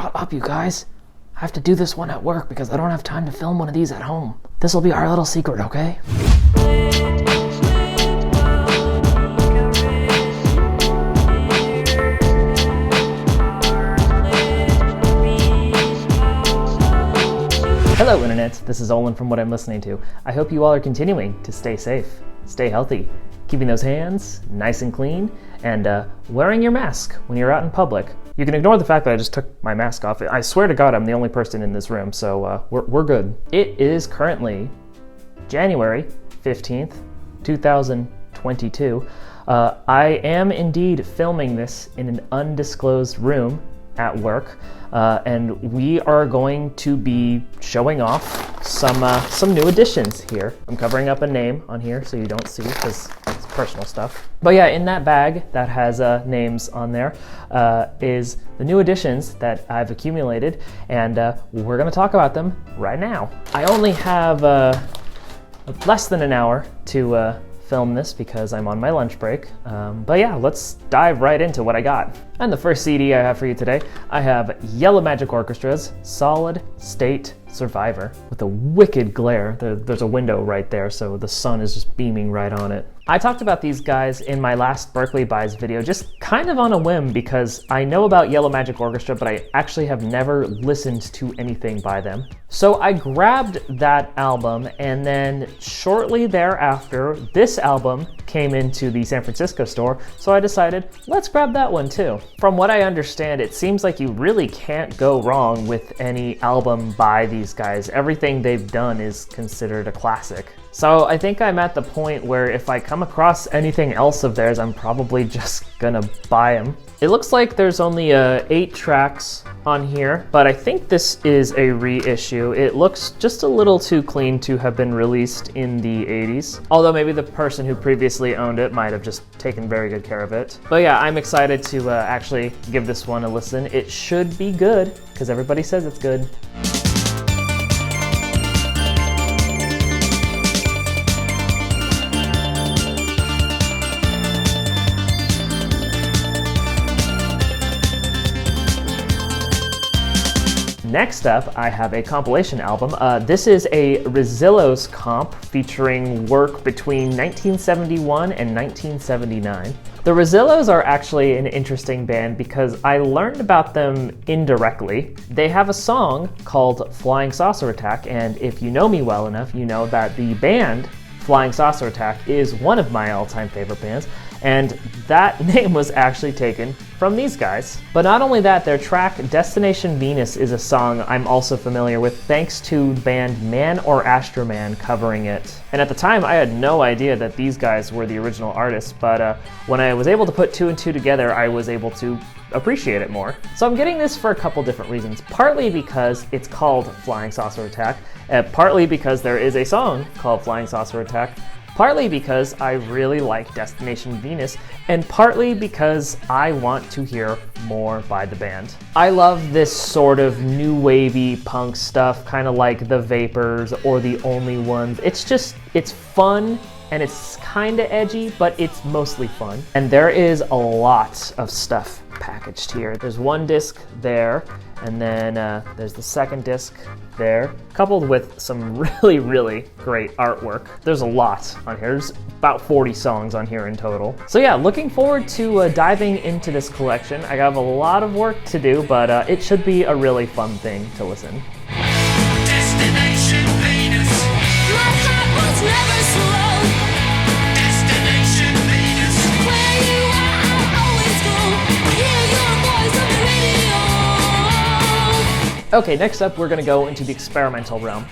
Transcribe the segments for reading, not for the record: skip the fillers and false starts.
Shut up, you guys. I have to do this one at work because I don't have time to film one of these at home. This will be our little secret, okay? Hello, Internet. This is Olin from What I'm Listening To. I hope you all are continuing to stay safe, stay healthy, keeping those hands nice and clean, and wearing your mask when you're out in public. You can ignore the fact that I just took my mask off. I swear to God, I'm the only person in this room, so we're good. It is currently January 15th, 2022. I am indeed filming this in an undisclosed room at work, and we are going to be showing off some new additions here. I'm covering up a name on here so you don't see because it's personal stuff. But yeah, in that bag that has names on there is the new additions that I've accumulated, and we're going to talk about them right now. I only have less than an hour to film this because I'm on my lunch break. But yeah, let's dive right into what I got. And the first CD I have for you today, I have Yellow Magic Orchestra's Solid State Survivor with a wicked glare. There's a window right there, so the sun is just beaming right on it. I talked about these guys in my last Berkeley Buys video, just kind of on a whim because I know about Yellow Magic Orchestra, but I actually have never listened to anything by them. So I grabbed that album, and then shortly thereafter, this album came into the San Francisco store, so I decided, let's grab that one too. From what I understand, it seems like you really can't go wrong with any album by these guys. Everything they've done is considered a classic. So I think I'm at the point where if I come across anything else of theirs, I'm probably just gonna buy them. It looks like there's only 8 tracks on here, but I think this is a reissue. It looks just a little too clean to have been released in the 80s. Although maybe the person who previously owned it might have just taken very good care of it. But yeah, I'm excited to actually give this one a listen. It should be good, because everybody says it's good. Next up, I have a compilation album. This is a Rezillos comp featuring work between 1971 and 1979. The Rezillos are actually an interesting band because I learned about them indirectly. They have a song called Flying Saucer Attack, and if you know me well enough, you know that the band Flying Saucer Attack is one of my all-time favorite bands, and that name was actually taken from these guys. But not only that, their track Destination Venus is a song I'm also familiar with thanks to band Man or Astroman covering it. And at the time, I had no idea that these guys were the original artists, but when I was able to put 2 and 2 together, I was able to appreciate it more. So I'm getting this for a couple different reasons. Partly because it's called Flying Saucer Attack, partly because there is a song called Flying Saucer Attack, partly because I really like Destination Venus, and partly because I want to hear more by the band. I love this sort of new wavy punk stuff, kind of like The Vapors or The Only Ones. It's fun, and it's kind of edgy, but it's mostly fun. And there is a lot of stuff packaged here. There's one disc there, and then there's the second disc there, coupled with some really, really great artwork. There's a lot on here. There's about 40 songs on here in total. So yeah, looking forward to diving into this collection. I have a lot of work to do, but it should be a really fun thing to listen. Destination Venus. My heart was never slow. Destination Venus. Where you are, I'll always go. Hear your voice on the radio. Okay, next up we're gonna go into the experimental realm.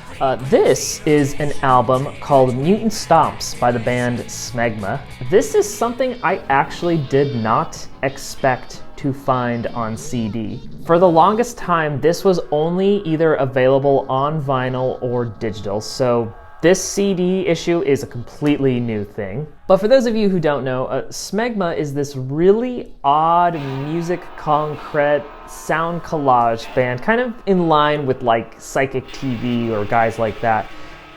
This is an album called Mutant Stomps by the band Smegma. This is something I actually did not expect to find on CD. For the longest time, this was only either available on vinyl or digital, so this CD issue is a completely new thing. But for those of you who don't know, Smegma is this really odd music concrete sound collage band, kind of in line with like Psychic TV or guys like that.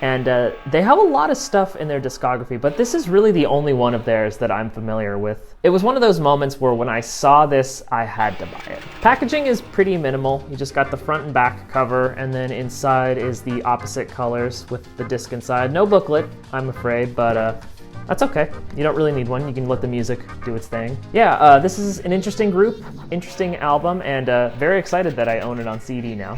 and they have a lot of stuff in their discography, but this is really the only one of theirs that I'm familiar with. It was one of those moments where when I saw this, I had to buy it. Packaging is pretty minimal. You just got the front and back cover, and then inside is the opposite colors with the disc inside. No booklet, I'm afraid, but that's okay. You don't really need one. You can let the music do its thing. Yeah, this is an interesting group, interesting album, and very excited that I own it on CD now.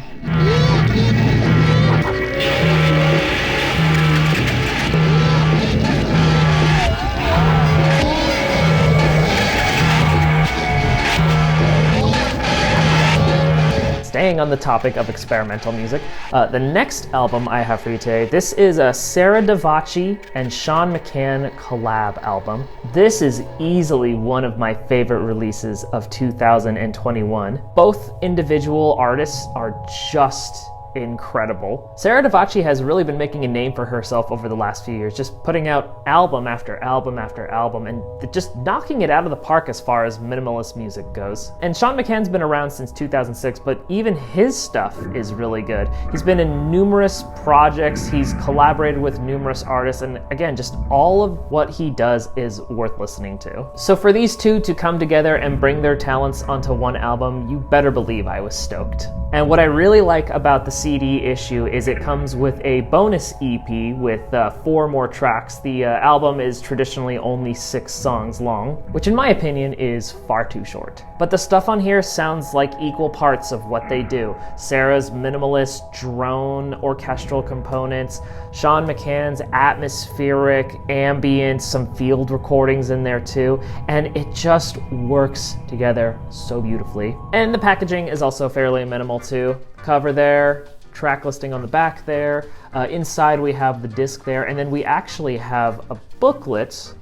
Staying on the topic of experimental music, the next album I have for you today, this is a Sarah Davachi and Sean McCann collab album. This is easily one of my favorite releases of 2021. Both individual artists are just incredible. Sarah Davachi has really been making a name for herself over the last few years, just putting out album after album after album and just knocking it out of the park as far as minimalist music goes. And Sean McCann's been around since 2006, but even his stuff is really good. He's been in numerous projects, he's collaborated with numerous artists, and again, just all of what he does is worth listening to. So for these two to come together and bring their talents onto one album, you better believe I was stoked. And what I really like about the CD issue is it comes with a bonus EP with 4 more tracks. The album is traditionally only 6 songs long, which in my opinion is far too short. But the stuff on here sounds like equal parts of what they do. Sarah's minimalist drone orchestral components, Sean McCann's atmospheric, ambient, some field recordings in there too, and it just works together so beautifully. And the packaging is also fairly minimal too. Cover there, track listing on the back there. Inside we have the disc there, and then we actually have a booklet,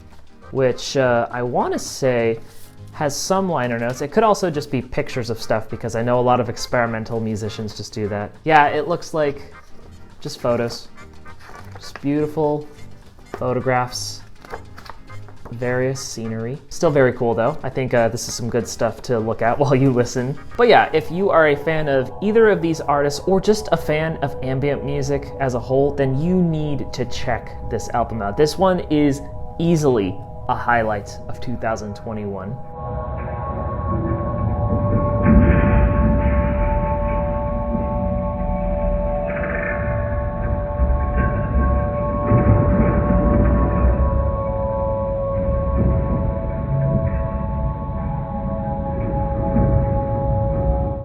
which I want to say has some liner notes. It could also just be pictures of stuff because I know a lot of experimental musicians just do that. Yeah, it looks like just photos. Just beautiful photographs. Various scenery. Still very cool though. I think this is some good stuff to look at while you listen. But yeah, if you are a fan of either of these artists or just a fan of ambient music as a whole, then you need to check this album out. This one is easily a highlight of 2021.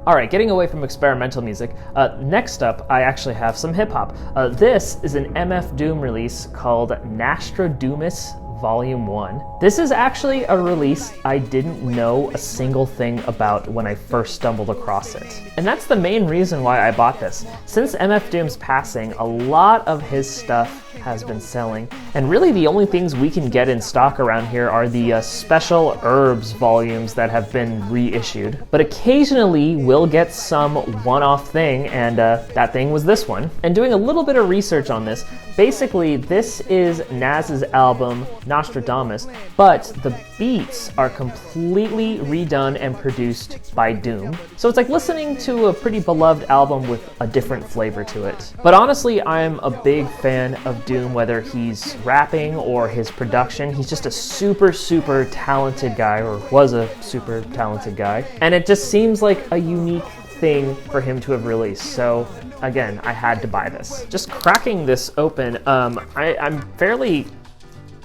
All right, getting away from experimental music, next up I actually have some hip hop. This is an MF Doom release called Nastradoomus Volume 1. This is actually a release I didn't know a single thing about when I first stumbled across it. And that's the main reason why I bought this. Since MF Doom's passing, a lot of his stuff has been selling, and really the only things we can get in stock around here are the special herbs volumes that have been reissued. But occasionally we'll get some one-off thing, and that thing was this one. And doing a little bit of research on this, basically this is Nas's album Nastradoomus, but the beats are completely redone and produced by Doom. So it's like listening to a pretty beloved album with a different flavor to it. But honestly, I'm a big fan of Doom, whether he's rapping or his production. He's just a super, super talented guy, or was a super talented guy. And it just seems like a unique thing for him to have released. So again, I had to buy this. Just cracking this open, I'm fairly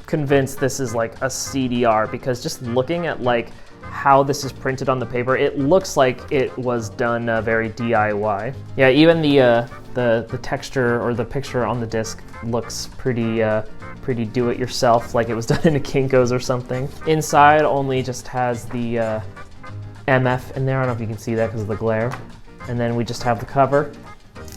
convinced this is like a CDR, because just looking at like how this is printed on the paper, it looks like it was done very DIY. Yeah, even the texture or the picture on the disc looks pretty do-it-yourself, like it was done in a Kinko's or something. Inside only just has the MF in there. I don't know if you can see that because of the glare. And then we just have the cover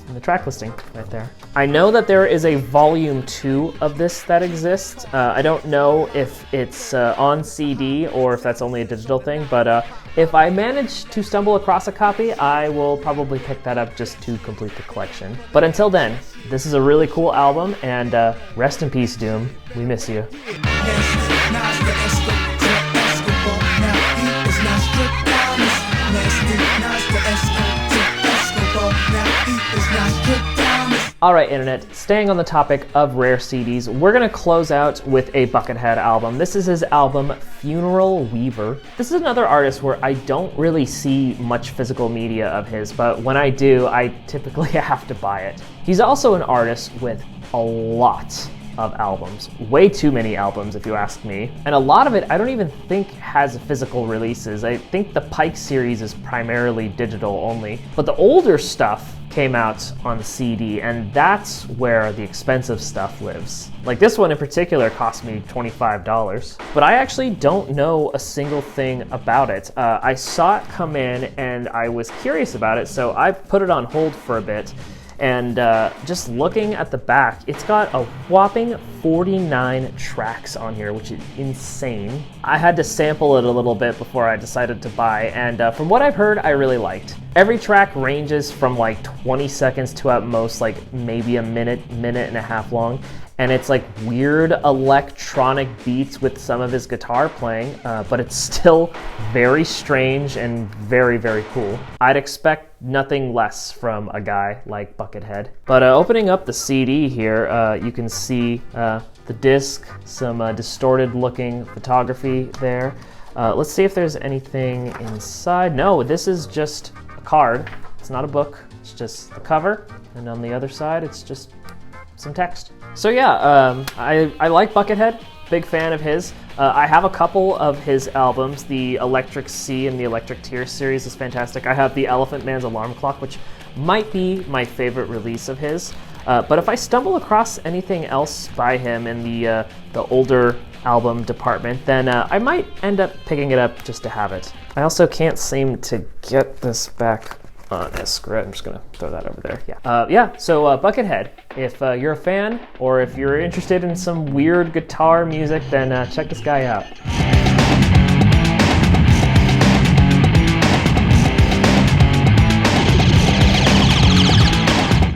and the track listing right there. I know that there is a volume 2 of this that exists. I don't know if it's on CD or if that's only a digital thing, but if I manage to stumble across a copy, I will probably pick that up just to complete the collection. But until then, this is a really cool album, and rest in peace, Doom. We miss you. Now he is Nastradoomus. All right, Internet, staying on the topic of rare CDs, we're gonna close out with a Buckethead album. This is his album, Funeral Weaver. This is another artist where I don't really see much physical media of his, but when I do, I typically have to buy it. He's also an artist with a lot of albums, way too many albums if you ask me, and a lot of it I don't even think has physical releases. I think the Pike series is primarily digital only, but the older stuff came out on CD, and that's where the expensive stuff lives. Like this one in particular cost me $25, but I actually don't know a single thing about it. I saw it come in and I was curious about it, so I put it on hold for a bit. And just looking at the back, it's got a whopping 49 tracks on here, which is insane. I had to sample it a little bit before I decided to buy, and from what I've heard, I really liked. Every track ranges from like 20 seconds to at most like maybe a minute and a half long. And it's like weird electronic beats with some of his guitar playing, but it's still very strange and very, very cool. I'd expect nothing less from a guy like Buckethead. But opening up the CD here, you can see the disc, some distorted looking photography there. Let's see if there's anything inside. No, this is just a card. It's not a book, it's just the cover. And on the other side, it's just some text. So yeah, I like Buckethead, big fan of his. I have a couple of his albums. The Electric Sea and the Electric Tears series is fantastic. I have the Elephant Man's Alarm Clock, which might be my favorite release of his. But if I stumble across anything else by him in the older album department, then I might end up picking it up just to have it. I also can't seem to get this back on a screw. I'm just gonna throw that over there. Yeah. So Buckethead, if you're a fan or if you're interested in some weird guitar music, then check this guy out.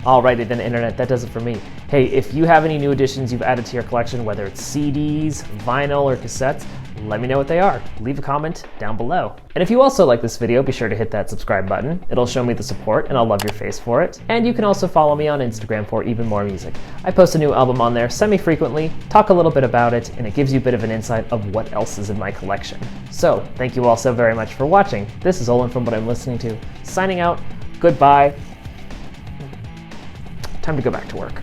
Alrighty then, Internet, that does it for me. Hey, if you have any new additions you've added to your collection, whether it's CDs, vinyl, or cassettes, let me know what they are. Leave a comment down below. And if you also like this video, be sure to hit that subscribe button. It'll show me the support and I'll love your face for it. And you can also follow me on Instagram for even more music. I post a new album on there semi-frequently, talk a little bit about it, and it gives you a bit of an insight of what else is in my collection. So, thank you all so very much for watching. This is Olin from What I'm Listening To, signing out. Goodbye. Time to go back to work.